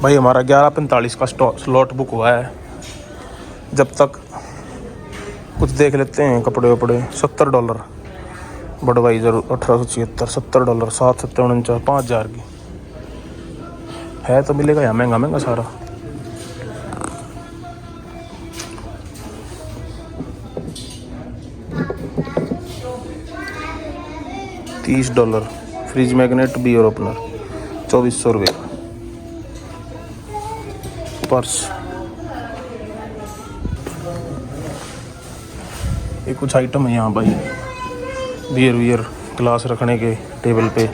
भाई हमारा 11:45 का स्लॉट बुक हुआ है। जब तक कुछ देख लेते हैं कपड़े वपड़े। $70 बडवाइजर 1876, $70, 7, 7, 49, 5,000 की है। तो मिलेगा या महंगा महंगा सारा। $30 फ्रिज मैग्नेट बियर ओपनर 2400 रुपये का। पर्स ये कुछ आइटम है यहाँ भाई। बियर ग्लास रखने के टेबल पे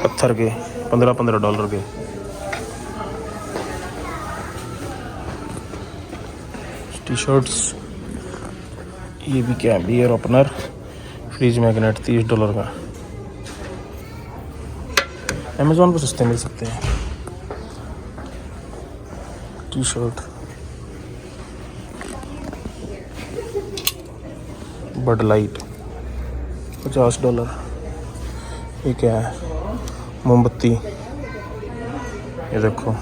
पत्थर के $15 के। टी शर्ट्स ये भी क्या है, बियर ओपनर फ्रिज मैग्नेट $30 का। अमेज़ॉन पर सस्ते मिल सकते हैं। T shirt Bud Light $50। ये क्या है, मोमबत्ती। ये देखो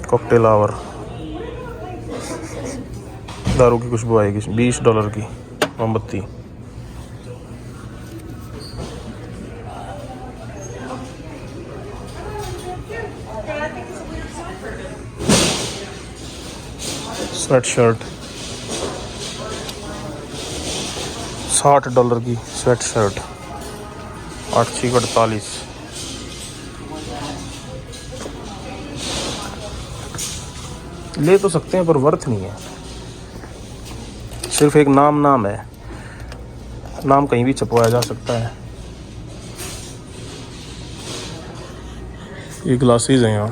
कॉकटेल आवर, दारू की खुशबू आएगी। $20 की मोमबत्ती। स्वेट शर्ट $60 की स्वेट शर्ट 8×48। ले तो सकते हैं पर वर्थ नहीं है। सिर्फ एक नाम है। नाम कहीं भी छपवाया जा सकता है। ये ग्लासेस हैं यहाँ।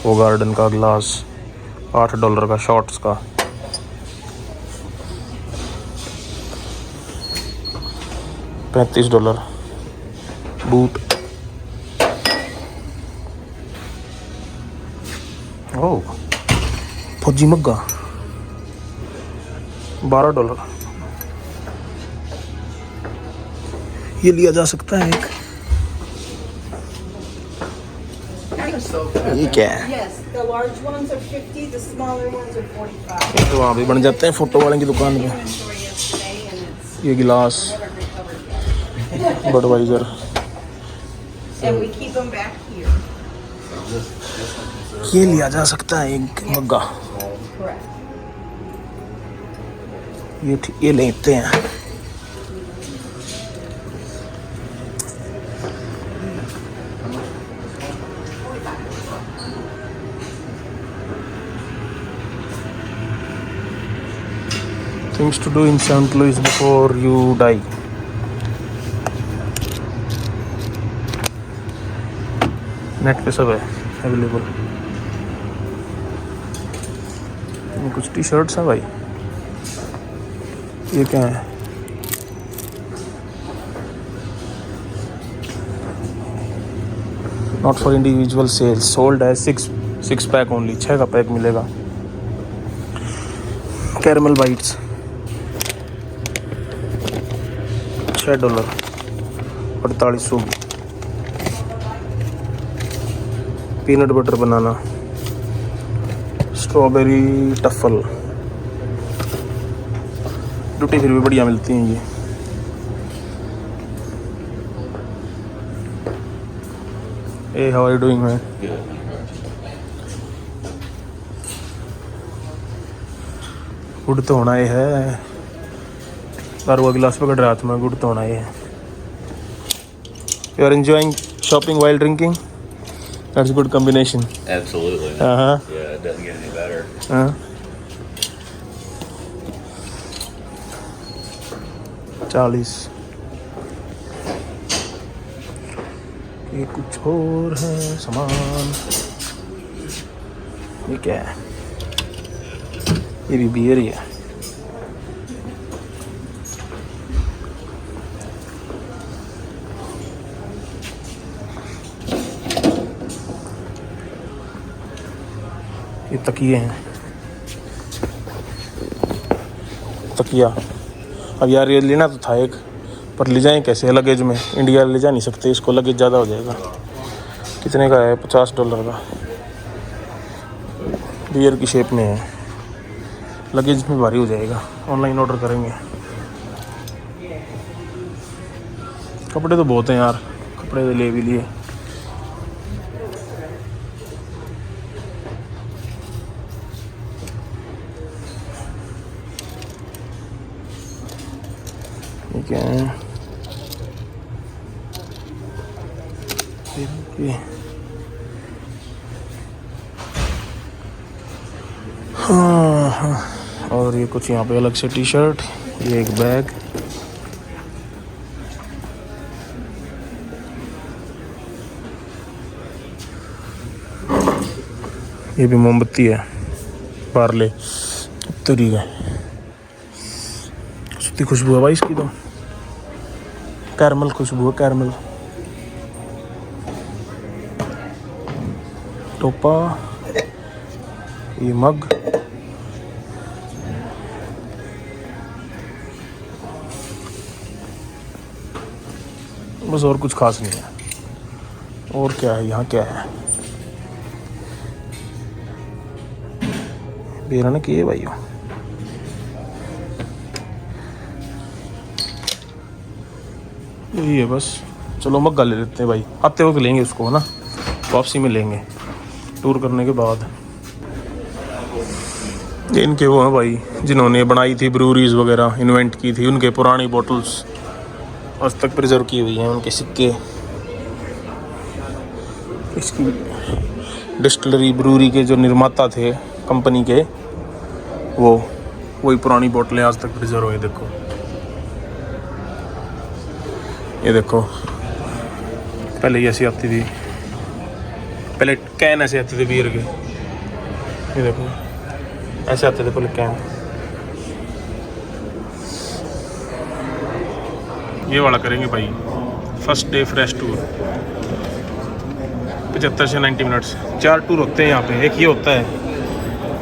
वो गार्डन का ग्लास $8 का, शॉर्ट्स का। $35 बूट। ओह फौजी मग्गा $12। ये लिया जा सकता है एक। ये क्या है? तो वहाँ भी बन जाते हैं फोटो वाले की दुकान पे। ये गिलास बडवाइजर। ये लिया जा सकता है एक मग्गा। ये लेते हैं। Things to do in St. Louis before you die. Net पे सब है अवेलेबल। कुछ टी शर्ट्स हैं भाई। ये क्या है? Not for individual cells, sold है 6 पैक ओनली। 6 का पैक मिलेगा। कैरमल बाइट्स $6 4800 की। पीनट बटर बनाना, स्ट्रॉबेरी टफल। ड्यूटी फ्री भी बढ़िया मिलती हैं ये। Hey, how are you doing, man? गुड़ तो होना ही है। दारू का गिलास पकड़ रहा था मैं। गुड़ तो होना ही है। You are enjoying shopping while drinking? That's a good combination. Absolutely. Uh-huh. Yeah, it doesn't get any better. हाँ 40। ये कुछ और है सामान। ये क्या है? ये भी बियर ही है। ये तकिए हैं। तकिया अब यार ये लेना तो था एक, पर ले जाएं कैसे लगेज में? इंडिया ले जा नहीं सकते इसको, लगेज ज़्यादा हो जाएगा कितने का है? $50 का। बियर की शेप में है। लगेज में भारी हो जाएगा, ऑनलाइन ऑर्डर करेंगे। कपड़े तो बहुत हैं यार, कपड़े तो ले भी लिए। ठीक है, हाँ। और ये कुछ यहाँ पे अलग से टी शर्ट, ये एक बैग, ये भी मोमबत्ती है, पार्ले तरी है। सुती खुशबू है भाई इसकी तो, कैरमल खुशबू है, कैरमल। टोपा, ये मग, बस और कुछ खास नहीं है। और क्या है यहाँ, क्या है? बेरा ने किए भाई, यही है बस। चलो मग्गा ले लेते हैं भाई, आते वक्त लेंगे उसको ना, वापसी में लेंगे टूर करने के बाद। ये इनके वो हैं भाई जिन्होंने बनाई थी ब्रूरीज वगैरह, इन्वेंट की थी, उनके पुरानी बोटल्स आज तक प्रिजर्व की हुई हैं, उनके सिक्के। इसकी डिस्टिलरी ब्रूरी के जो निर्माता थे कंपनी के, वही पुरानी बोतलें आज तक प्रिजर्व है। देखो ये देखो, पहले ये ऐसी आती थी, पहले कैन ऐसे आते थे बियर के, ये देखो ऐसे आते थे पहले कैन। ये वाला करेंगे भाई, फर्स्ट डे फ्रेश टूर, 75 से 90 मिनट्स। 4 टूर होते हैं यहाँ पे। एक ये होता है,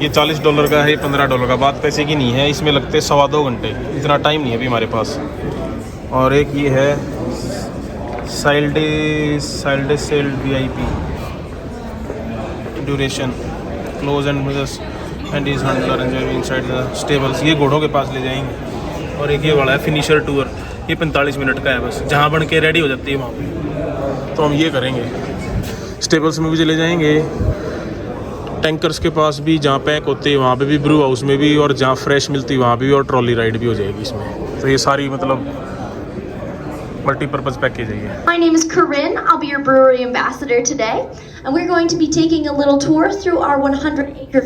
ये $40 का है, ये $15 का। बात पैसे की नहीं है, इसमें लगते 1.25 घंटे, इतना टाइम नहीं है अभी हमारे पास। और एक ये है sailed VIP duration, close and is handler inside the stables, ये घोड़ों के पास ले जाएंगे। और एक ये वाला है फिनिशर टूर, ये 45 मिनट का है बस, जहाँ बन के रेडी हो जाती है वहाँ पे, तो हम ये करेंगे। स्टेबल्स में भी चले जाएंगे, टैंकर्स के पास भी, जहाँ पैक होते हैं वहाँ पे भी, ब्रू हाउस में भी, और जहाँ फ्रेश मिलती है वहाँ पे भी, और ट्रॉली राइड भी हो जाएगी इसमें। तो ये सारी मतलब multi-purpose package है ये। My name is Corinne. I'll be your brewery ambassador today, and we're going to be taking a little tour through our 100-acre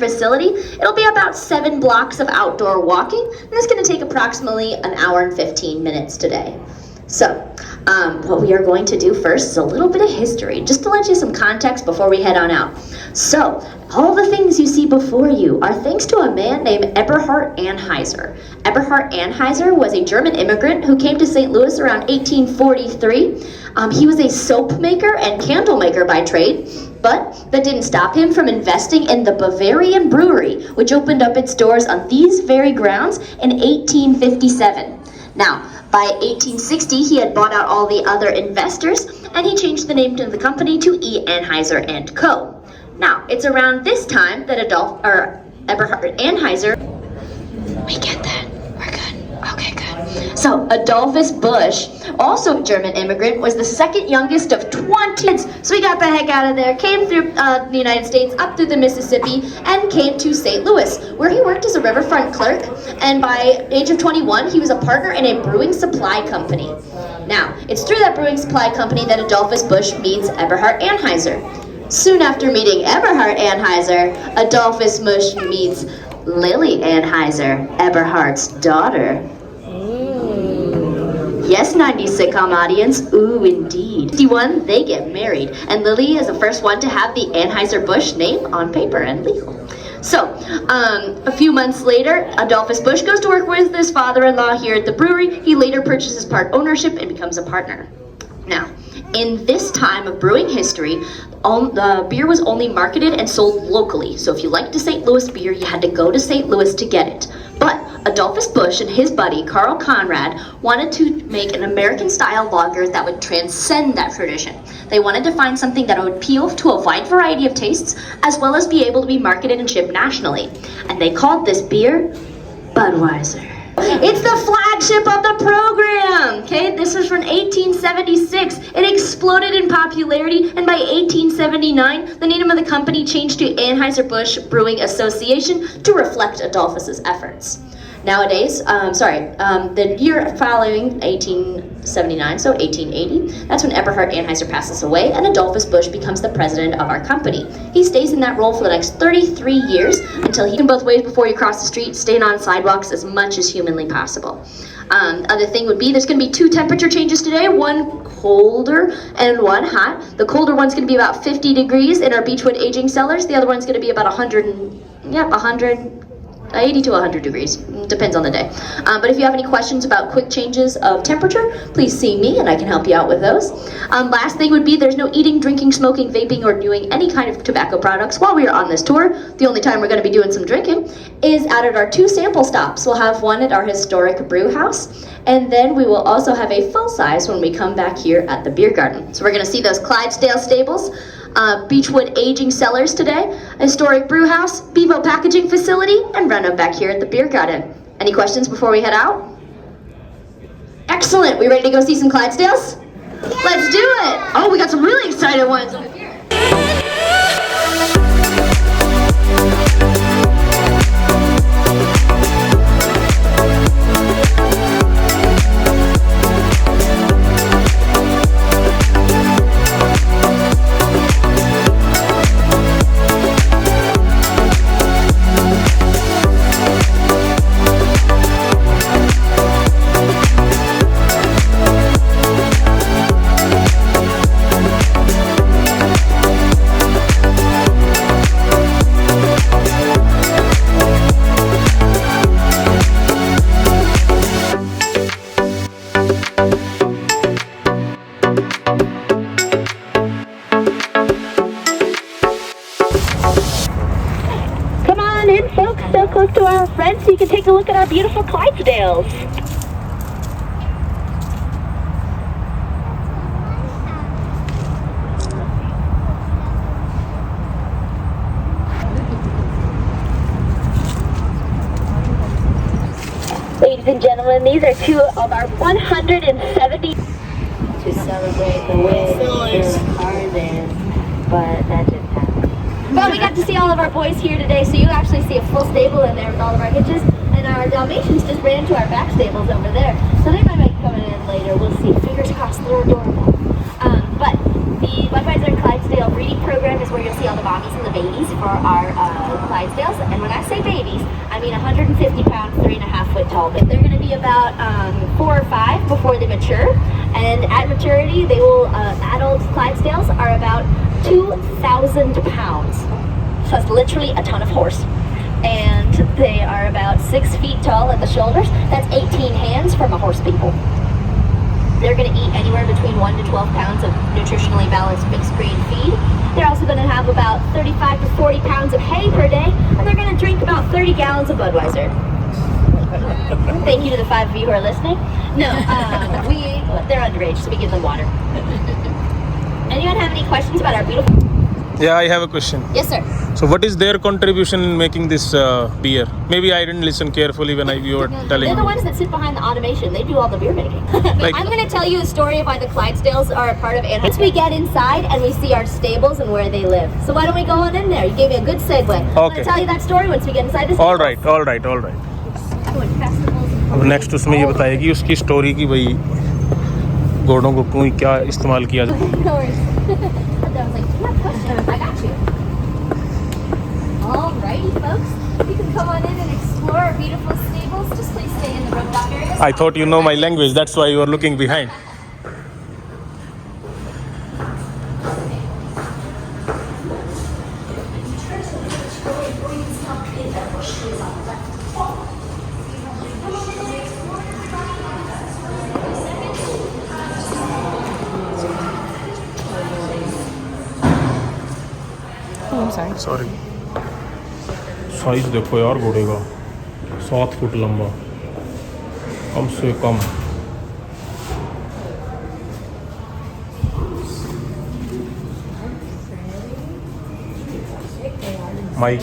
facility. It'll be about 7 blocks of outdoor walking, and it's going to take approximately an hour and 15 minutes today. So, what we are going to do first is a little bit of history, just to let you some context before we head on out. So, all the things you see before you are thanks to a man named Eberhard Anheuser. Eberhard Anheuser was a German immigrant who came to St. Louis around 1843. He was a soap maker and candle maker by trade, but that didn't stop him from investing in the Bavarian Brewery, which opened up its doors on these very grounds in 1857. Now, by 1860, he had bought out all the other investors, and he changed the name of the company to E. Anheuser and Co. Now, it's around this time that Eberhard Anheuser. We get that. We're good. Okay, good. So, Adolphus Busch, also a German immigrant, was the second youngest of 20 kids. So he got the heck out of there, came through the United States, up through the Mississippi, and came to St. Louis, where he worked as a riverfront clerk. And by age of 21, he was a partner in a brewing supply company. Now, it's through that brewing supply company that Adolphus Busch meets Eberhard Anheuser. Soon after meeting Eberhard Anheuser, Adolphus Busch meets Lily Anheuser, Eberhard's daughter. Yes, 90s sitcom audience, ooh indeed. 51, they get married, and Lily is the first one to have the Anheuser-Busch name on paper and legal. So, a few months later, Adolphus Busch goes to work with his father-in-law here at the brewery. He later purchases part ownership and becomes a partner. Now, in this time of brewing history, the beer was only marketed and sold locally. So if you liked a St. Louis beer, you had to go to St. Louis to get it. But Adolphus Busch and his buddy Carl Conrad wanted to make an American-style lager that would transcend that tradition. They wanted to find something that would appeal to a wide variety of tastes, as well as be able to be marketed and shipped nationally. And they called this beer Budweiser. It's the flagship of the program, okay? This was from 1876. It exploded in popularity, and by 1879, the name of the company changed to Anheuser-Busch Brewing Association to reflect Adolphus's efforts. Nowadays, the year following 1879, so 1880, that's when Eberhard Anheuser passes away and Adolphus Busch becomes the president of our company. He stays in that role for the next 33 years until he can both ways before you cross the street, staying on sidewalks as much as humanly possible. Other thing would be, there's going to be 2 temperature changes today, one colder and one hot. The colder one's going to be about 50 degrees in our Beechwood aging cellars. The other one's going to be about 80 to 100 degrees, depends on the day. But if you have any questions about quick changes of temperature, please see me and I can help you out with those. Last thing would be, there's no eating, drinking, smoking, vaping, or doing any kind of tobacco products while we are on this tour. The only time we're going to be doing some drinking is out at our 2 sample stops. We'll have one at our historic brew house, and then we will also have a full size when we come back here at the beer garden. So we're going to see those Clydesdale stables, Beechwood aging cellars today, historic brew house, Bevo packaging facility, and run up back here at the beer garden. Any questions before we head out? Excellent. We ready to go see some Clydesdales? Yeah. Let's do it. Oh, we got some really excited ones over here. So close to our friends, so you can take a look at our beautiful Clydesdales. Ladies and gentlemen, these are 2 of our 170 to celebrate the win harvest, but that just happened. But we got to see all of our boys here today, so you actually see a full stable in there with all of our hitches, and our Dalmatians just ran to our back stables over there, so they might be coming in later. We'll see. Fingers crossed, they're adorable. But the Budweiser and Clydesdale breeding program is where you'll see all the mommies and the babies for our Clydesdales, and when I say babies, I mean 150-pound, 3.5-foot tall. But they're going to be about 4 or 5 before they mature, and at maturity, they will adult Clydesdales are about 2,000 pounds. So it's literally a ton of horse. And they are about 6 feet tall at the shoulders. That's 18 hands from a horse people. They're going to eat anywhere between 1 to 12 pounds of nutritionally balanced mixed grain feed. They're also going to have about 35 to 40 pounds of hay per day, and they're going to drink about 30 gallons of Budweiser. Thank you to the 5 of you who are listening. No, they're underage, so we give them water. Anyone have any questions about our beautiful... Yeah, I have a question. Yes, sir. So what is their contribution in making this beer? Maybe I didn't listen carefully when you were telling They're the me. ones that sit behind the automation. They do all the beer making. I'm going to tell you a story of why the Clydesdales are a part of Anheuser. Once we get inside and we see our stables and where they live. So why don't we go on in there? You gave me a good segue. I'm going to tell you that story once we get inside the stables. All right. अब next उसमें ये बताएगी उसकी story की भाई घोड़ों को क्यों क्या इस्तेमाल किया जाए. Alrighty, folks, you can come on in and explore our beautiful stables. Just please stay in the road dock area. I thought you know my language. That's why you are looking behind. Oh, I'm sorry. Sorry size देखो यार घोड़े का 7 foot लंबा कम से कम। Mic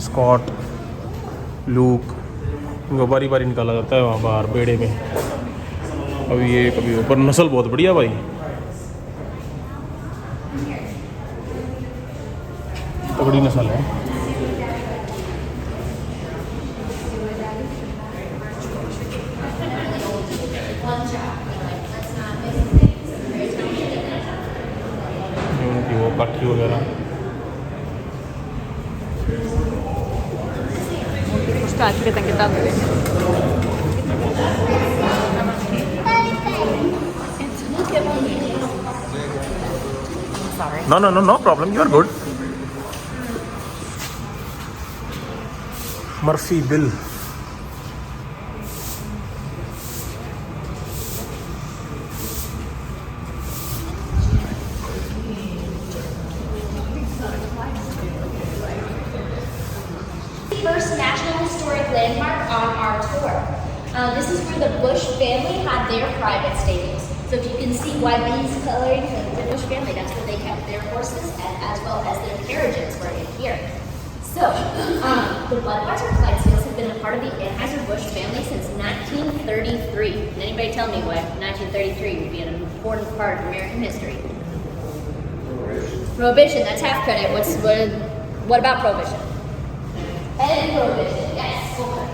Scott look इनको बारी बारी निकाला जाता है वहाँ बाहर बेड़े में। अभी ये कभी ऊपर नस्ल बहुत बढ़िया भाई, तगड़ी नस्ल है। वो काठी वगैरह no problem, you are good. Murphy Bill. First National Historic Landmark on our tour. This is where the Bush family had their private stables. So if you can see why these colorings of the Bush family, that's where they kept their horses as well as their carriages were in here. So the Budweiser Clydesdales have been a part of the Anheuser-Busch family since 1933. Can anybody tell me why 1933 would be an important part of American history? Prohibition, that's half credit. What about Prohibition? And Prohibition, yes. Okay.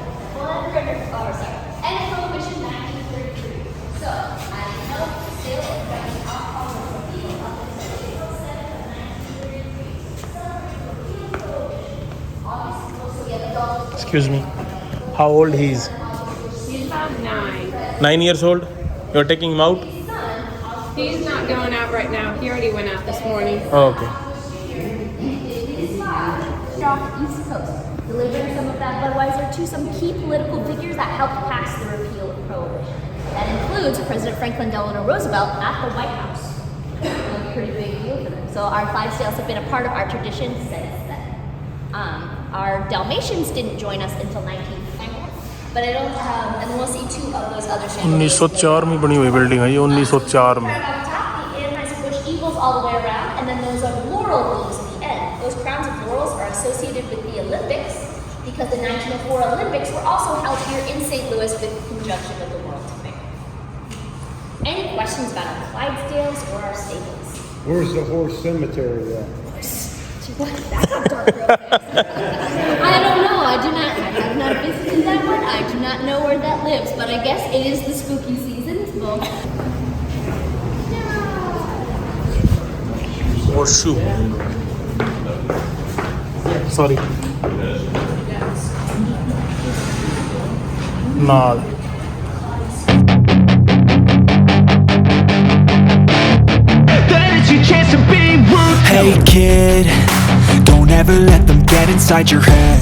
And Prohibition 1933. So, I know still running alcohol from the field up until April 7th of 1933. Excuse me, how old he is? He's about 9. 9 years old. You're taking him out? He's not going out right now. He already went out this morning. Oh, okay. Off the East Coast, delivering some of that Budweiser to some key political figures that helped pass the repeal of Prohibition. That includes President Franklin Delano Roosevelt at the White House. A pretty big deal for them. So our Clydesdales have been a part of our tradition since then. Our Dalmatians didn't join us until 1991, but I don't. And we'll see 2 of those other chandeliers. 1904 में बनी हुई building है ये, 1904 में। On top, the Anheuser-Busch eagles all the way around, and then those are laurel leaves at the end. Those crowns of laurels are associated with the Olympics because the 1904 Olympics were also held here in St. Louis with conjunction with the World Fair. Any questions about our Clydesdales or our stables? Where's the horse cemetery at? That's a dark real fast. I don't know. I have not visited that one. I do not know where that lives, but I guess it is the spooky season. So. Horseshoe. Sorry. Naal. Hey kid, don't ever let them get inside your head.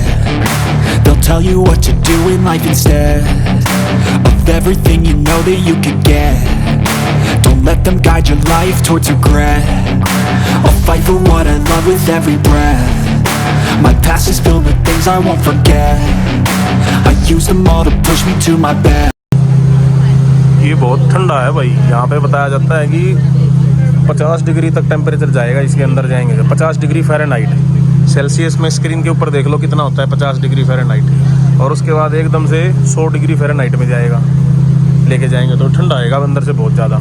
They'll tell you what to do in life instead of everything you know that you could get. Don't let them guide your life towards regret. I'll fight for what I love with every breath. My past is filled with things I won't forget. I use them all to push me to my best. ये बहुत ठंडा है भाई, यहाँ पे बताया जाता है कि 50 डिग्री तक टेम्परेचर जाएगा इसके अंदर जाएंगे। 50 डिग्री फ़ारेनहाइट, सेल्सियस में स्क्रीन के ऊपर देख लो कितना होता है 50 डिग्री फ़ारेनहाइट, और उसके बाद एकदम से 100 डिग्री फ़ारेनहाइट में जाएगा, लेके जाएंगे तो ठंडा आएगा अंदर से बहुत ज़्यादा।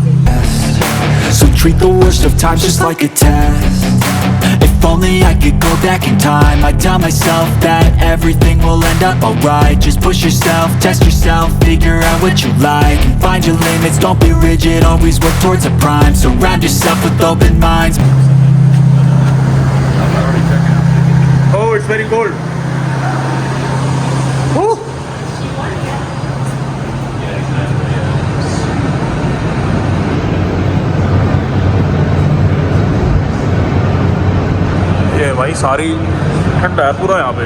So treat the worst of times just like a test. If only I could go back in time, I'd tell myself that everything will end up alright. Just push yourself, test yourself, figure out what you like, and find your limits, don't be rigid, always work towards a prime. Surround yourself with open minds. Oh, it's very cold. ये भाई सारी ठंडा है पूरा यहाँ पे,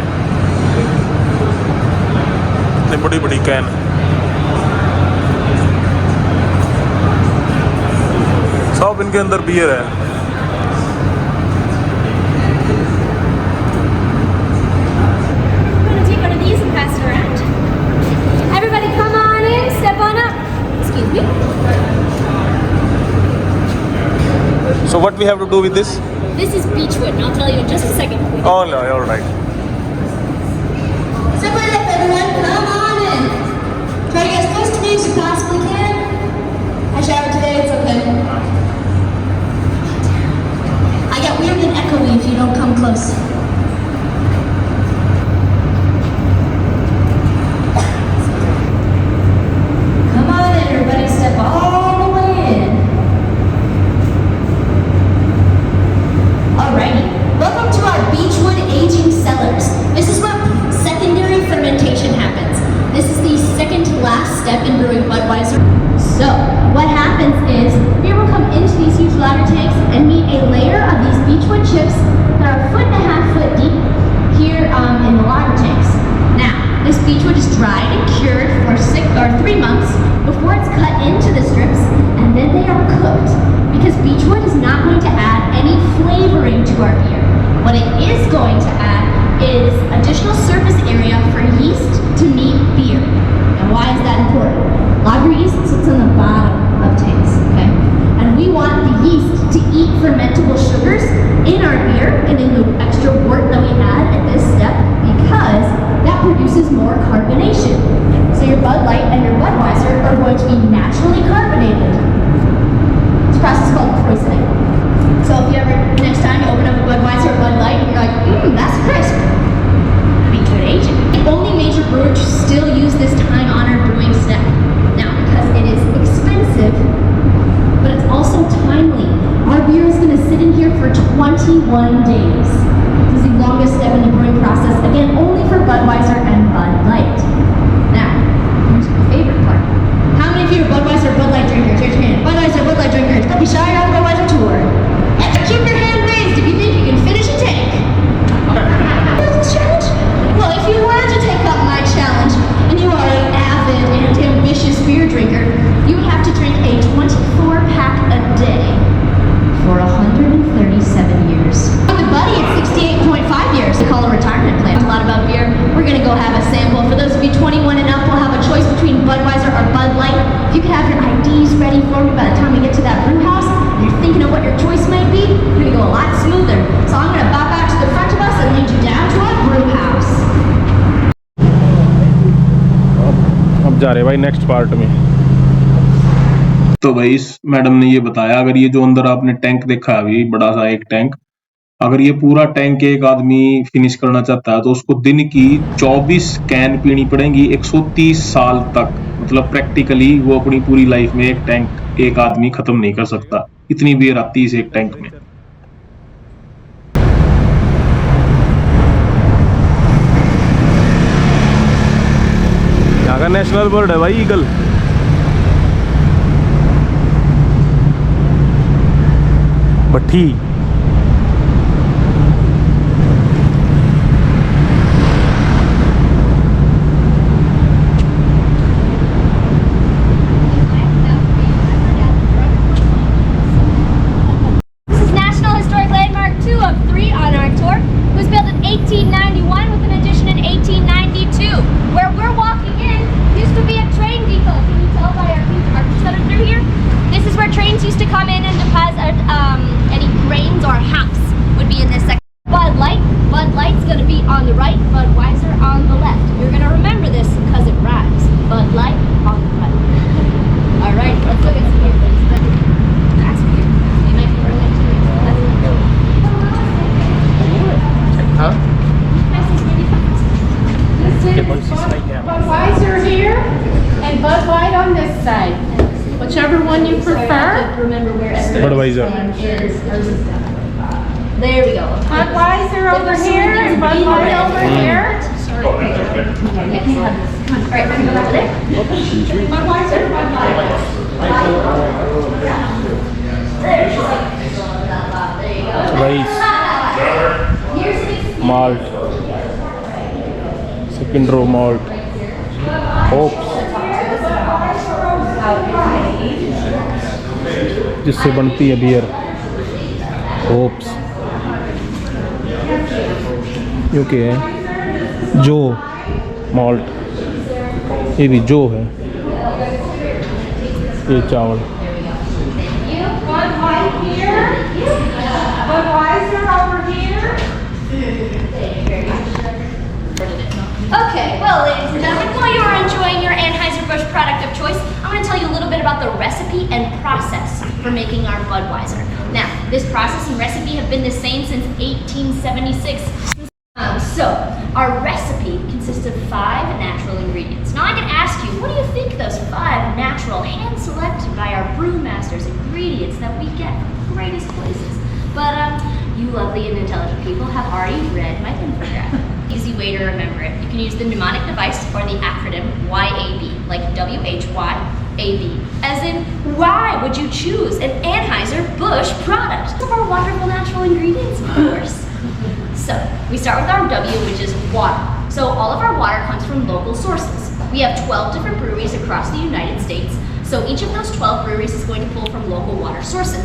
इतनी बड़ी बड़ी कैन। सब इनके अंदर बियर है। what we have to do with this? This is beechwood, and I'll tell you in just a second. Oh no, all right. Simply lift, everyone. Come on in. Try to get as close to me as you possibly can. I showered today, it's okay. I get weird and echoey if you don't come close. Come on in, everybody. Step all the way in. Alrighty. Welcome to our Beechwood Aging Cellars. This is where secondary fermentation happens. This is the second to last step in brewing Budweiser. So, what happens is, beer will come into these huge ladder tanks and meet a layer of these beechwood chips that are 1.5 foot deep here in the lager tanks. Now, this beechwood is dried and cured for 3 months before it's cut into the strips, and then they are cooked. Because beechwood is not going to add any flavoring to our beer. What it is going to add is additional surface area for yeast to meet beer. And why is that important? Lager yeast sits on the bottom of tanks, okay? And we want the yeast to eat fermentable sugars in our beer and in the extra wort that we add at this step because that produces more carbonation. So your Bud Light and your Budweiser are going to be naturally carbonated. It's a process called krausening. So if you ever, next time you open up a Budweiser or Bud Light and you're like, that's crisp. Beechwood aging. The only major brewers still use this time-honored brewing step. Now, because it is expensive, but it's also timely. Our beer is going to sit in here for 21 days. This is the longest step in the brewing process. Again, only for Budweiser and Bud Light. Now, here's my favorite part. How many of you are Budweiser or Bud Light drinkers? Raise your hand. Budweiser, Bud Light drinkers. Don't be shy, you're on the Budweiser tour. And keep your hand raised if you think you can finish a tank. This challenge? Well, if you were to take up my challenge, and you are an avid and ambitious beer drinker, you would have to drink a 24-pack a day for 137 years. With a buddy, it's 68.5 years. They call a retirement plan. A lot about beer. We're gonna go have a sample. For those of you 21 and up, we'll have a choice between Budweiser or Bud Light. If you could have your IDs ready for me by the time we get to that brew house, and you're thinking of what your choice might be, you're gonna go a lot smoother. So I'm gonna bop out to the front of us and lead you down to our brew house. अब जा रहे भाई next part में। तो भाई इस madam ने ये बताया, अगर ये जो अंदर आपने टैंक देखा है अभी बड़ा सा एक टैंक, अगर ये पूरा टैंक एक आदमी फिनिश करना चाहता है तो उसको दिन की 24 कैन पीनी पड़ेंगी 130 साल तक। मतलब प्रैक्टिकली वो अपनी पूरी लाइफ में एक टैंक एक आदमी खत्म नहीं कर सकता, इतनी बियर आती है इस एक टैंक में। यहाँ का नेशनल बर्ड है भाई eagle. Bhatti used to come in and deposit any grains or hops would be in this section. Bud Light's gonna be on the right, Budweiser on the left. You're gonna remember this because it rhymes. Bud Light on the right. All right, let's look at some beer, please. That's weird. You might be really into it. Huh? Budweiser here and Bud Light on this side. Whichever one you prefer. Remember where Budweiser. is. There we go. Budweiser over here and Bud Light over here. All right, can we go over there? Budweiser, Bud Light. There you go. Rice, malt, second row malt, hops, जिससे बनती है beer, hopes. ये क्या है? जो malt, ये भी जो है। ये चावल। Bud Light here. product of choice, I'm going to tell you a little bit about the recipe and process for making our Budweiser. Now, this process and recipe have been the same since 1876. So, our recipe consists of 5 natural ingredients. Now, I can ask you, what do you think those 5 natural, hand-selected by our brewmasters ingredients that we get from the greatest places? But you lovely and intelligent people have already read my infographic. Easy way to remember it. You can use the mnemonic device or the acronym YAB, like WHYAB. As in, why would you choose an Anheuser-Busch product? Of our wonderful natural ingredients, of course. So, we start with our W, which is water. So, all of our water comes from local sources. We have 12 different breweries across the United States. So, each of those 12 breweries is going to pull from local water sources.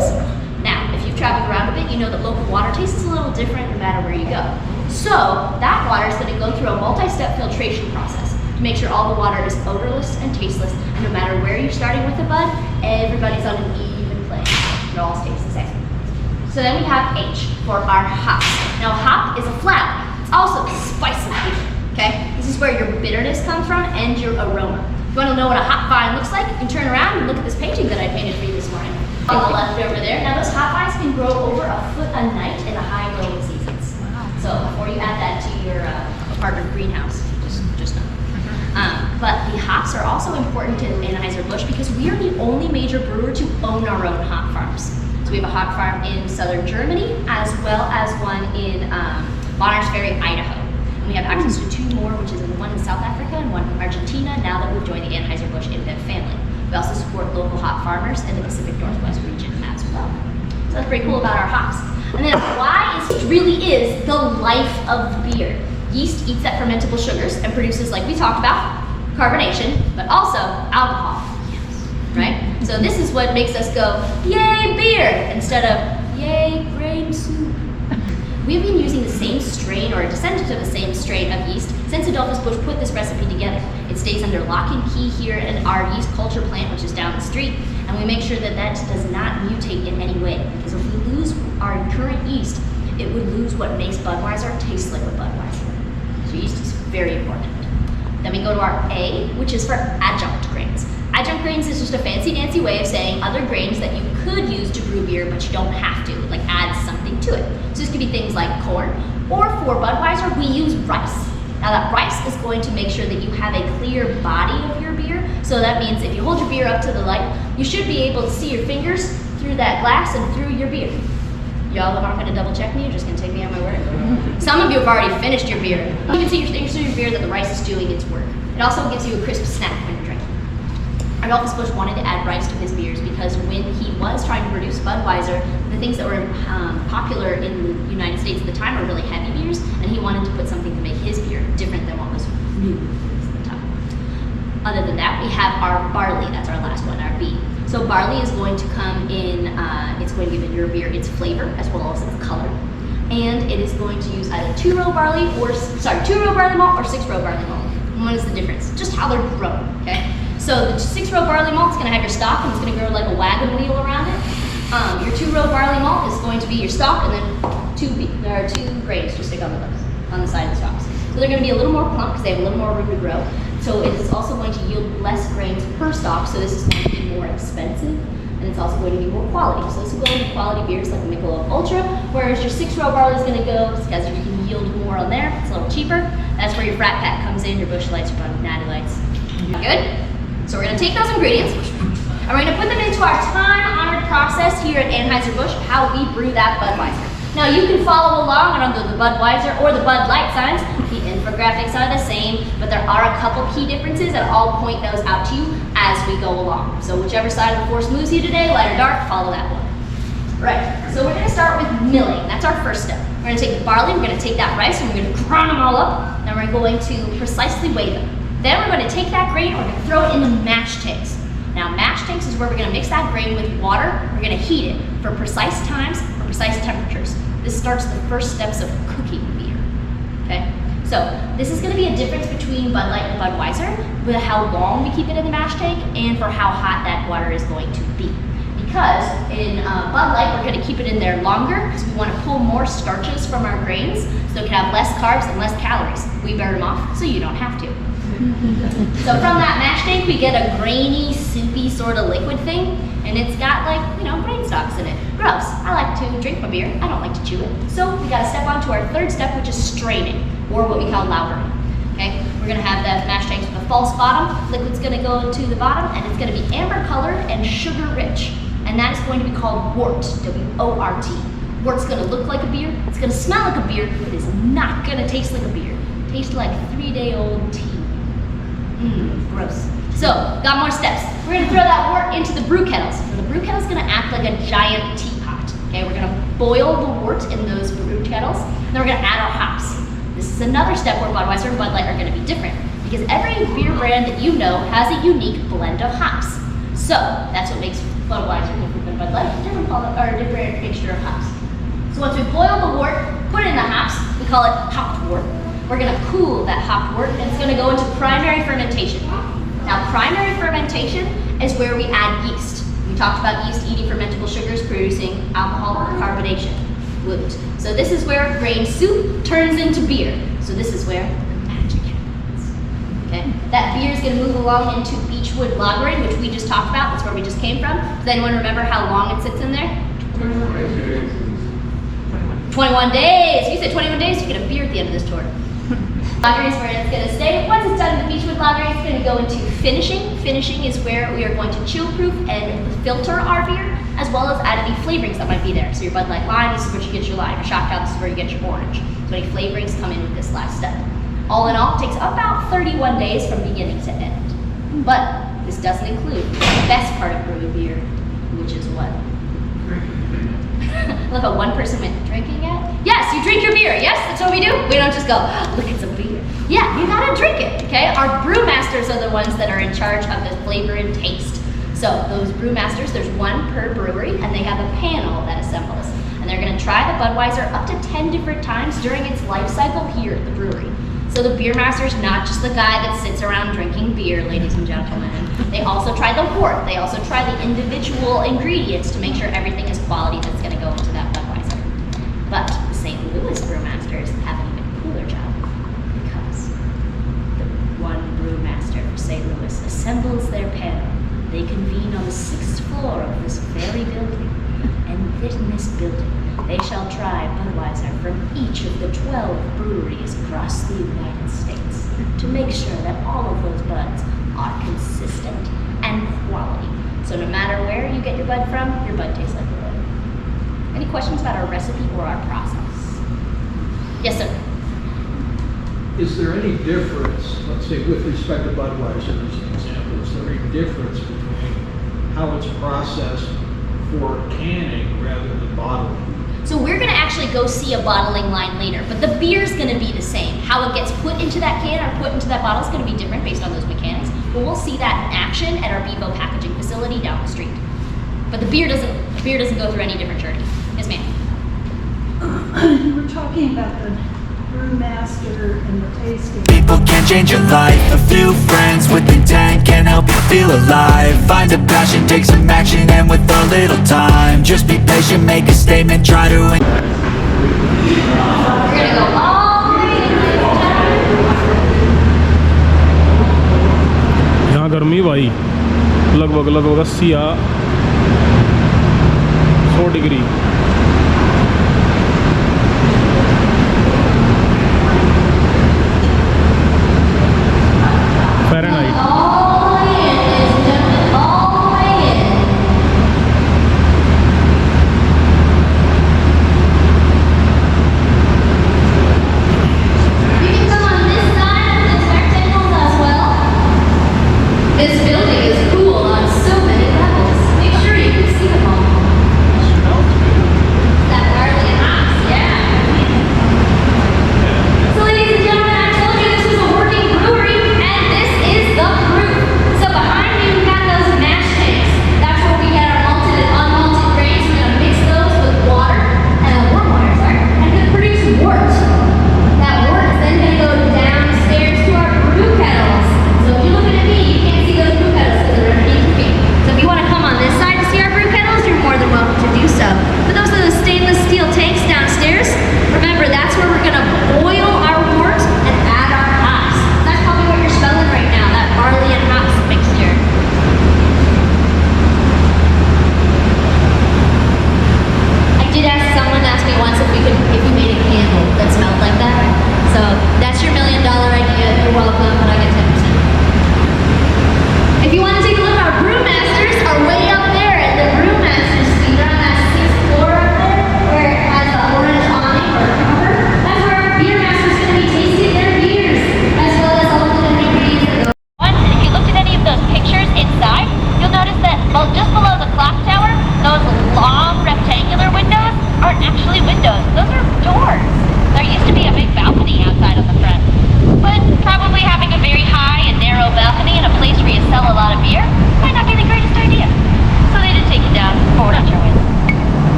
Now, if you've traveled around a bit, you know that local water tastes a little different no matter where you go. So, that water is going to go through a multi-step filtration process to make sure all the water is odorless and tasteless. And no matter where you're starting with the bud, everybody's on an even plane. It all tastes the same. So then we have H for our hops. Now, hop is a flower. It's also a spice of beer, okay? This is where your bitterness comes from and your aroma. If you want to know what a hop vine looks like, you can turn around and look at this painting that I painted for you this morning. On the left over there. Now, those hop vines can grow over a foot a night in the high growing seasons. So before you add that to your apartment greenhouse, just know. But the hops are also important to Anheuser-Busch because we are the only major brewer to own our own hop farms. So we have a hop farm in southern Germany as well as one in Bonners Ferry, Idaho. And we have access to 2 more, which is one in South Africa and one in Argentina, now that we've joined the Anheuser-Busch InBev family. We also support local hop farmers in the Pacific Northwest region as well. So that's pretty cool about our hops. And then why really is the life of beer. Yeast eats at fermentable sugars and produces, like we talked about, carbonation, but also alcohol. Right? So this is what makes us go, yay beer, instead of yay grain soup. We've been using the same strain or a descendant of the same strain of yeast since Adolphus Busch put this recipe together. It stays under lock and key here in our yeast culture plant, which is down the street, and we make sure that that does not mutate in any way. Because if we lose our current yeast, it would lose what makes Budweiser taste like a Budweiser. So yeast is very important. Then we go to our A, which is for adjunct grains. Adjunct grains is just a fancy-dancy way of saying other grains that you could use to brew beer, but you don't have to, like add something to it. So this could be things like corn, or for Budweiser, we use rice. Now that rice is going to make sure that you have a clear body of your beer. So that means if you hold your beer up to the light, you should be able to see your fingers through that glass and through your beer. Y'all aren't going to double check me, you're just going to take me on my word? Some of you have already finished your beer. You can see your fingers through your beer that the rice is doing its work. It also gives you a crisp snack when you're drinking. Adolphus Busch wanted to add rice to his beers because when he was trying to produce Budweiser, the things that were popular in the United States at the time were really heavy beers, and he wanted to put something to make his beer different than what was new at the time. Other than that, we have our barley. That's our last one, our B. So barley is going to come in, it's going to give your beer its flavor as well as its color. And it is going to use either 2-row barley or, 2-row barley malt or 6-row barley malt. And what is the difference? Just how they're grown, okay? So the 6-row barley malt is going to have your stalk and it's going to grow like a wagon wheel around it. Your 2-row barley malt is going to be your stalk and then there are 2 grains just stick on the side of the stalks. So they're going to be a little more plump because they have a little more room to grow. So it is also going to yield less grains per stalk, so this is going to be more expensive, and it's also going to be more quality. So this will go into quality beers like the Michelob ULTRA, whereas your 6-row barley is going to go because you can yield more on there. It's a little cheaper. That's where your frat pack comes in, your Busch Lights, your Natty Lights. Good? So we're going to take those ingredients, and we're going to put them into our time-honored process here at Anheuser-Busch, how we brew that Budweiser. Now you can follow along under the Budweiser or the Bud Light signs. The infographics are the same, but there are a couple key differences, and I'll point those out to you as we go along. So whichever side of the force moves you today, light or dark, follow that one. Right, so we're going to start with milling. That's our first step. We're going to take the barley, we're going to take that rice, and we're going to grind them all up, and we're going to precisely weigh them. Then we're going to take that grain, and we're going to throw it in the mash tanks. Now mash tanks is where we're going to mix that grain with water. We're going to heat it for precise times, for precise temperatures. This starts the first steps of cooking beer, okay? So this is going to be a difference between Bud Light and Budweiser with how long we keep it in the mash tank and for how hot that water is going to be. because in Bud Light, we're gonna keep it in there longer because we wanna pull more starches from our grains so it can have less carbs and less calories. We burn them off so you don't have to. So from that mash tank, we get a grainy, soupy sort of liquid thing, and it's got like, grain stalks in it. Gross. I like to drink my beer. I don't like to chew it. So we gotta step on to our third step, which is straining, or what we call laugering. Okay? We're gonna have the mash tanks with a false bottom. Liquid's gonna go to the bottom, and it's gonna be amber colored and sugar rich. And that is going to be called wort, W-O-R-T. Wort's gonna look like a beer. It's gonna smell like a beer. It is not gonna taste like a beer. It tastes like 3-day-old tea. Gross. So, got more steps. We're gonna throw that wort into the brew kettles. And the brew kettle's gonna act like a giant teapot. Okay, we're gonna boil the wort in those brew kettles, and then we're gonna add our hops. This is another step where Budweiser and Bud Light are gonna be different, because every beer brand that you know has a unique blend of hops. So, that's what makes Budweiser different than Bud Light, different mixture of hops. So once we boil the wort, put it in the hops, we call it hopped wort. We're gonna cool that hopped wort, and it's gonna go into primary fermentation. Now, primary fermentation is where we add yeast. We talked about yeast eating fermentable sugars, producing alcohol or carbonation. Woot. So this is where grain soup turns into beer. So this is where the magic happens. Okay? That beer is gonna move along into beechwood lagering, which we just talked about. That's where we just came from. Does anyone remember how long it sits in there? 21 days. You said 21 days, you get a beer at the end of this tour. Lagering is where it's going to stay. Once it's done in the beechwood lagering, it's going to go into finishing. Finishing is where we are going to chill-proof and filter our beer, as well as add any flavorings that might be there. So your Bud Light Lime, this is where you get your lime. Your Shocktown, this is where you get your orange. So any flavorings come in with this last step. All in all, it takes about 31 days from beginning to end. But this doesn't include the best part of brewing beer, which is what? Look at one person went, drinking it? Yes, you drink your beer. Yes, that's what we do. We don't just go, look, it's a beer. Yeah, you gotta drink it, okay? Our brewmasters are the ones that are in charge of the flavor and taste. So those brewmasters, there's one per brewery, and they have a panel that assembles. And they're gonna try the Budweiser up to 10 different times during its life cycle here at the brewery. So the beer master's not just the guy that sits around drinking beer, ladies and gentlemen. They also try the wort. They also try the individual ingredients to make sure everything is quality that's gonna go into that Budweiser. But the St. Louis brewmasters have an even cooler job, because the one brewmaster for St. Louis assembles their panel. They convene on the 6th floor of this very building, and in this building, they shall try Budweiser from each of the 12 breweries across the United States to make sure that all of those buds are consistent and quality. So no matter where you get your bud from, your bud tastes like your bud. Any questions about our recipe or our process? Yes, sir. Is there any difference, let's say with respect to Budweiser as an example, is there any difference between how it's processed for canning rather than bottling? So we're gonna actually go see a bottling line later, but the beer's gonna be the same. How it gets put into that can or put into that bottle is gonna be different based on those mechanics. But we'll see that in action at our Bevo packaging facility down the street. But the beer doesn't go through any different journey. Yes, ma'am. You were talking about the brewmaster and the tasting. People can change your life. A few friends with intent can help you feel alive. Find a passion, take some action, and with a little time, just be patient, make a statement, try to We're gonna go all the way यहाँ गर्मी भाई लगभग 80 या 100 degree. Fahrenheit. all the way in, ladies and gentlemen, all the way in. You can come on this side of this rectangle as well. This building is cool on so many levels. Make sure you can see them all.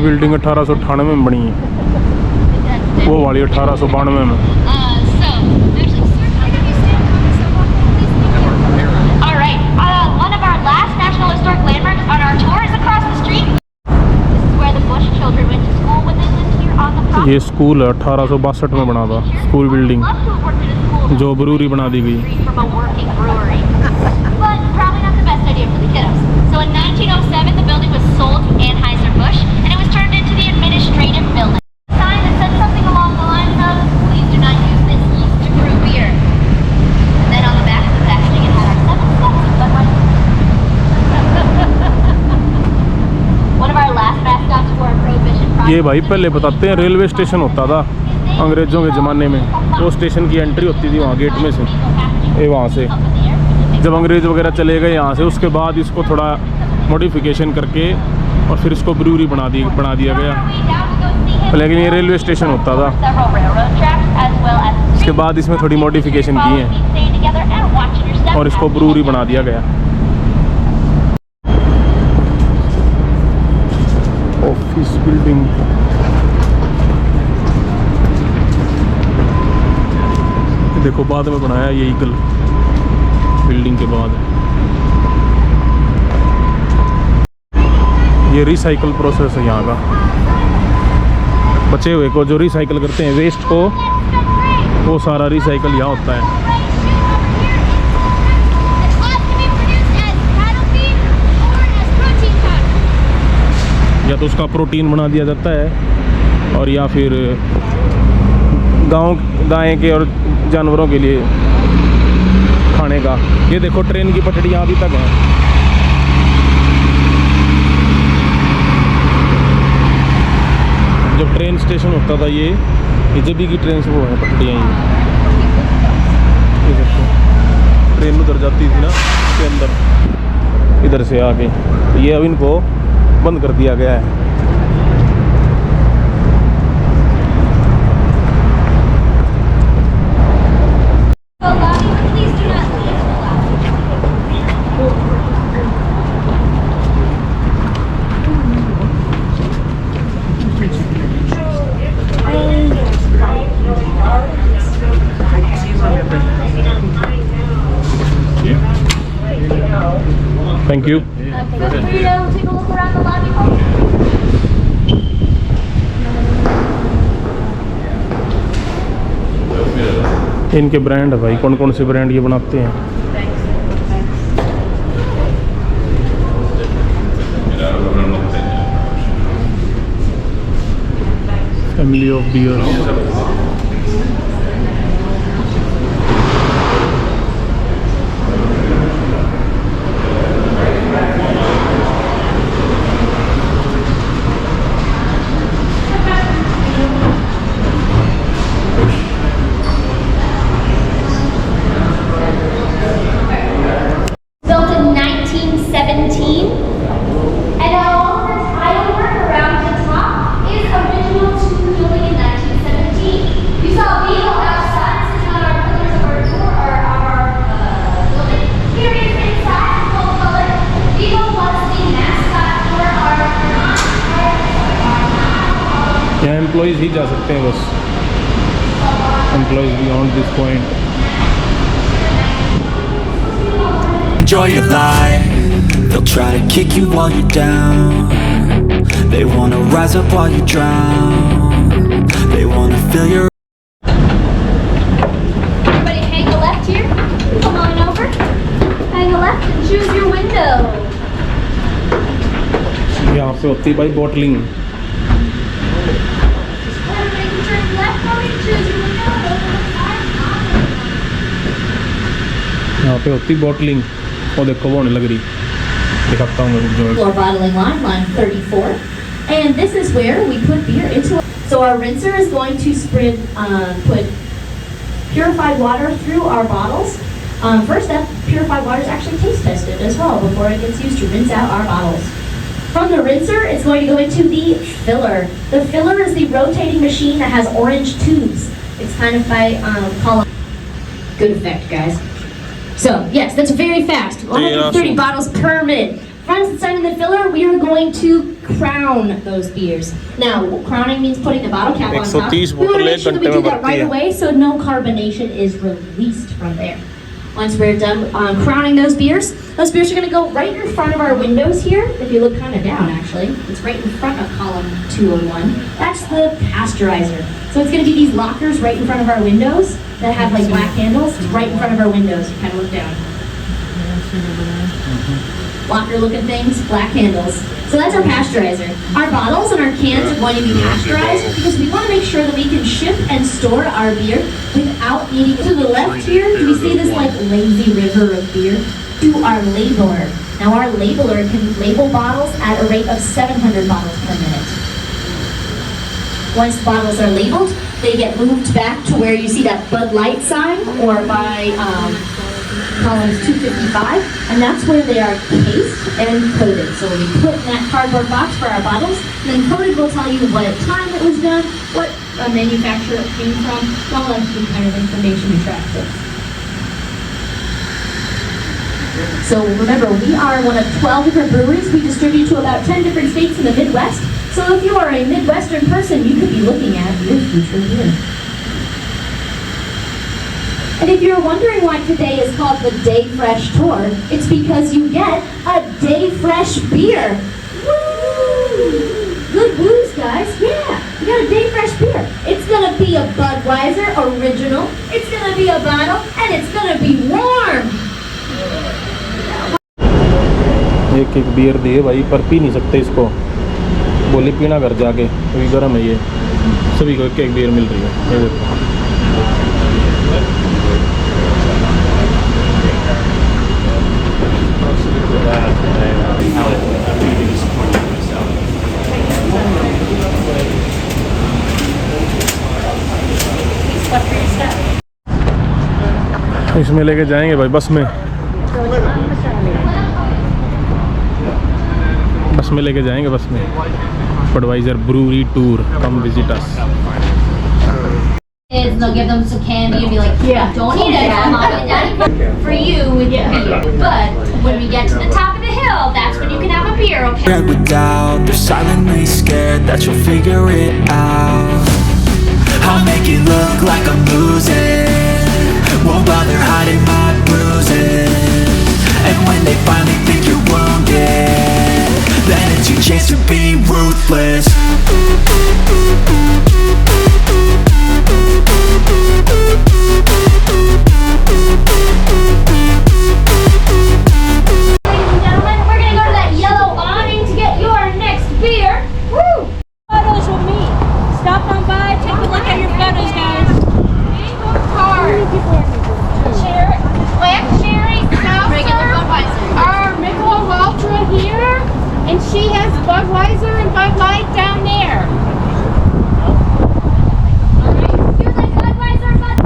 Building 1898 में बनी है, वो वाली 1892 में। One of our last National Historic Landmarks on our tour is across the street. This is where the Bush children went to school when they lived here on the property. ये school है 1862 में बना था, school building जो brewery बना दी गई। From a working brewery. But probably not the best idea for the kiddos. So in 1907 the building was sold to Anheuser-Busch and it was turned into the administrative building. A sign that said something along the lines of, please do not use this yeast to brew beer. And then on the back of the packaging it had our 7 steps of Budweiser. One of our last mascots for our prohibition project. ये भाई पहले बताते हैं, railway station होता था अंग्रेज़ों के ज़माने में, वो स्टेशन की एंट्री होती थी वहाँ गेट में से, ये वहाँ से जब अंग्रेज़ वगैरह चले गए यहाँ से, उसके बाद इसको थोड़ा मॉडिफिकेशन करके और फिर इसको ब्रूअरी बना दिया गया। लेकिन ये रेलवे स्टेशन होता था, उसके बाद इसमें थोड़ी मॉडिफिकेशन की है और इसको ब्रूअरी बना दिया गया। ऑफिस बिल्डिंग देखो बाद में बनाया ये ईगल बिल्डिंग के बाद। ये रिसाइकल प्रोसेस है यहाँ का, बचे हुए को जो रिसाइकल करते हैं वेस्ट को, वो सारा रिसाइकल यहाँ होता है। या तो उसका प्रोटीन बना दिया जाता है और या फिर गाय के और जानवरों के लिए खाने का। ये देखो ट्रेन की पटड़ियाँ अभी तक हैं। जब ट्रेन स्टेशन होता था ये जब की ट्रेन से वो है पटड़ियाँ, ये देखो ट्रेन उधर जाती थी ना के अंदर, इधर से आके, ये अब इनको बंद कर दिया गया है। Thank you. Feel free to take a look around the lobby. इनके ब्रांड है भाई, कौन कौन से ब्रांड ये बनाते हैं। Family of beer, Built in 1917, and all the tile work around the top is original to the building in 1917. You saw a beetle outside sitting on our pillars of our door or our building. Here is inside, full color. Beetle was the mascot for our यहाँ employees ही जा सकते हैं बस, employees beyond this point. Enjoy your life. They'll try to kick you while you're down. They wanna rise up while you drown. They wanna fill your Everybody hang a left here. Come on over. Hang a left and choose your window. यहाँ पे होती है भाई bottling, Everybody can turn left for me. Choose your window. Over the side. यहाँ पे होती bottling. वो देखो वो होने लग रही, दिखाता हूँ जो Our bottling line 34, and this is where we put beer into it. So our rinser is going to put purified water through our bottles. First up, purified water is actually taste tested as well before it gets used to rinse out our bottles. From the rinser, it's going to go into the filler. The filler is the rotating machine that has orange tubes. It's kind of by column. Good effect, guys. So, yes, that's very fast. 130 bottles per minute. Once it's done in the filler, we are going to crown those beers. Now, crowning means putting the bottle cap on top. 130 We want to बोतलें make sure that we घंटे do में that भरती right है। away so no carbonation is released from there. Once we're done crowning those beers are going to go right in front of our windows here. If you look kind of down, actually, it's right in front of column 201. That's the pasteurizer. So it's going to be these lockers right in front of our windows that have like black handles. It's right in front of our windows. You kind of look down. Locker looking things, black handles. So that's our pasteurizer. Our bottles and our cans are going to be pasteurized because we want to make sure that we can ship and store our beer without needing. To the left here, do we see this like lazy river of beer? To our labeler. Now our labeler can label bottles at a rate of 700 bottles per minute. Once the bottles are labeled, they get moved back to where you see that Bud Light sign or by columns 255, and that's where they are cased and coated. So we put in that cardboard box for our bottles, and then coated will tell you what time it was done, what manufacturer it came from, all that kind of information to track this. So remember, we are one of 12 different breweries. We distribute to about 10 different states in the Midwest. So if you are a Midwestern person, you could be looking at your future beer. And if you're wondering why today is called the Day Fresh Tour, it's because you get a Day Fresh beer. Woo! Good woos, guys. Yeah, you got a Day Fresh beer. It's gonna be a Budweiser original. It's gonna be a bottle, and it's gonna be warm. एक एक beer दिए भाई, पर P नहीं सकते इसको, बोली पीना घर जाके क्योंकि गर्म है ये। सभी को एक एक बियर मिल रही है, ये देखो। इसमें लेके जाएंगे भाई, बस में लेके जाएंगे, बस में। Budweiser Brewery Tour, come visit us. And they'll give them some candy and be like, yeah, don't eat it, Mom and Daddy, for you with the beer. But when we get to the top of the hill, that's when you can have a beer, okay? With doubt, they're silently scared that you'll figure it out. I'll make it look like I'm losing, won't bother hiding my bruises. And when they finally think you're wounded, then it's your chance to be ruthless. Photos with me. Stop on by, take a look at your photos, guys. Black cherry, Regular Budweiser. our Michelob ULTRA here, and she has Budweiser and Bud Light down there. You like Budweiser, Bud?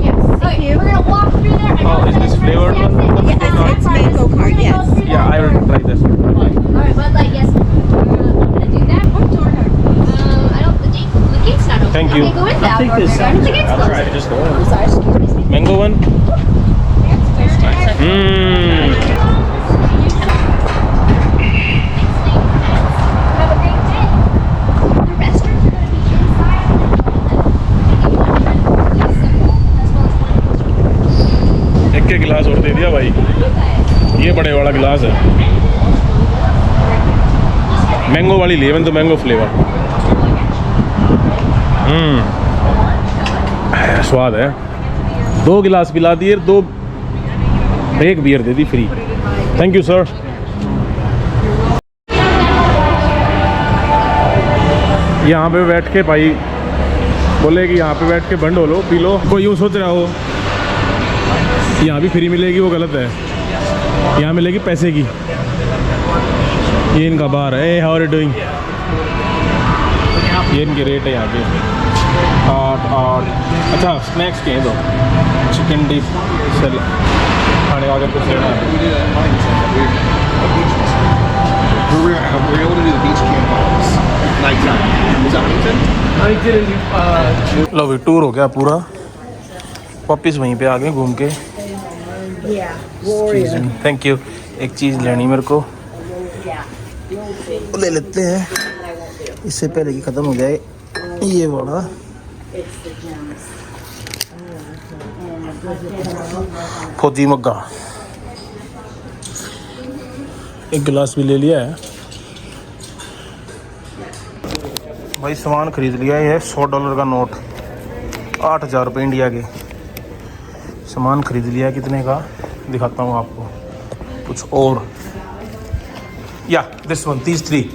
Yes. Okay, we're gonna walk through there. I know Oh, is this it's flavored one? It's mango card, yes. Yeah, I will try this. Alright, Bud Light, yes. I'm gonna do that. The gate's not open. Thank you. Okay, go in the outdoor beer garden. The gate's closed. Just go in. I'm sorry, excuse me. Mango one? Have a great day. The restrooms are gonna be inside. एक के गिलास और दे दिया भाई, ये बड़े वाला गिलास है। मैंगो वाली लेवन तो मैंगो फ्लेवर। स्वाद है। 2 गिलास पिला दिए, 2 एक बियर दे दी फ्री। Thank you sir. यहाँ पे बैठ के भाई बोले कि यहाँ पे बैठ के बंद हो लो, पी लो। कोई यूँ सोच रहा हो यहाँ भी फ्री मिलेगी, वो गलत है। यहाँ मिलेगी पैसे की। ये इनका बार है। How are you doing? ये इनके रेट है यहाँ पे। 8 अच्छा स्नैक्स के हैं, दो चिकन डिप सल खाने का अगर कुछ लेना है। We're able to do the beach camp nighttime. Is that Huntington? लो भी टूर हो गया पूरा, वापिस वहीं पे आ गए घूम के। Thank you. एक चीज़ लेनी मेरे को, ले लेते हैं इससे पहले कि ख़त्म हो जाए ये वाला। फौजी मग्गा, एक गिलास भी ले लिया है भाई। सामान खरीद लिया है, $100 का नोट, 8,000 रुपये इंडिया के। सामान खरीद लिया, कितने का दिखाता हूँ आपको कुछ और। या this one, these 3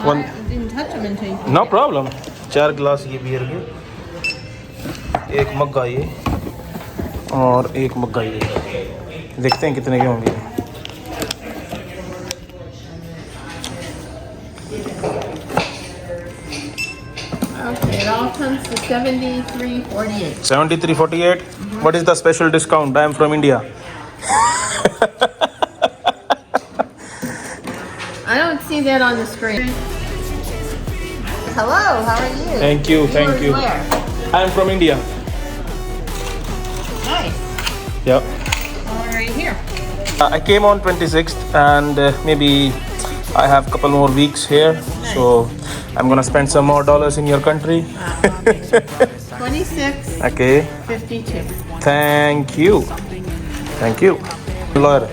one, no problem. 4 गिलास ये बियर के, एक मग्गा ये और एक मग्गा ये। देखते हैं कितने के होंगे। Okay, it all comes to $73.48. 73.48. What is the special discount? I am from India. I don't see that on the screen. Hello, how are you? Thank you, thank you. Where? I am from India. Nice. Yeah. Right here. I came on 26th and maybe I have a couple more weeks here. So I'm gonna spend some more dollars in your country. 26. Okay. 52. Thank you. Thank you. Lawyer.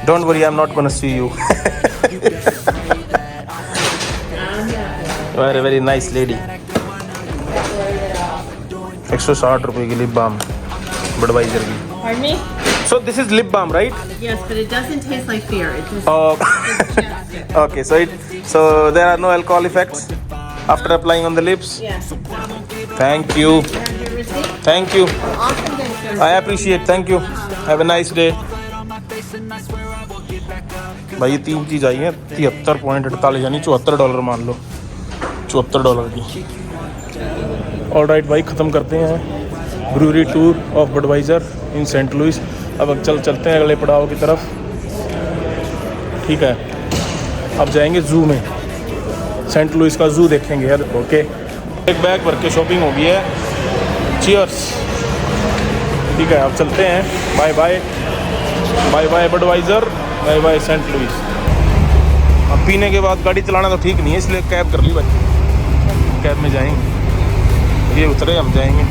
Don't worry, I'm not gonna see you. You are a very nice lady. 160 रुपए की lip balm Budweiser की। Pardon me? So this is lip balm, right? Yes, but it doesn't taste like beer. It just Oh, it's chapstick. okay. So there are no alcohol effects after applying on the lips. Yes. Thank you. Have your receipt? Thank you. Awesome day, sir. I appreciate. Thank you. Have a nice day. भाई ये 3 चीज़ आई हैं 73.48 यानी $74 मान लो, $74 की। Alright भाई, ख़त्म करते हैं brewery tour of Budweiser in Saint Louis. अब चलते हैं अगले पड़ाव की तरफ। ठीक है, अब जाएंगे ज़ू में, सेंट लुइस का ज़ू देखेंगे यार। ओके, एक बैग भर के शॉपिंग हो गई है। चीयर्स। ठीक है, अब चलते हैं। Bye bye, bye bye Budweiser, bye bye Saint Louis. अब पीने के बाद गाड़ी चलाना तो ठीक नहीं है, इसलिए कैब कर ली भाई। कैब में जाएंगे, ये उतरे हम जाएंगे।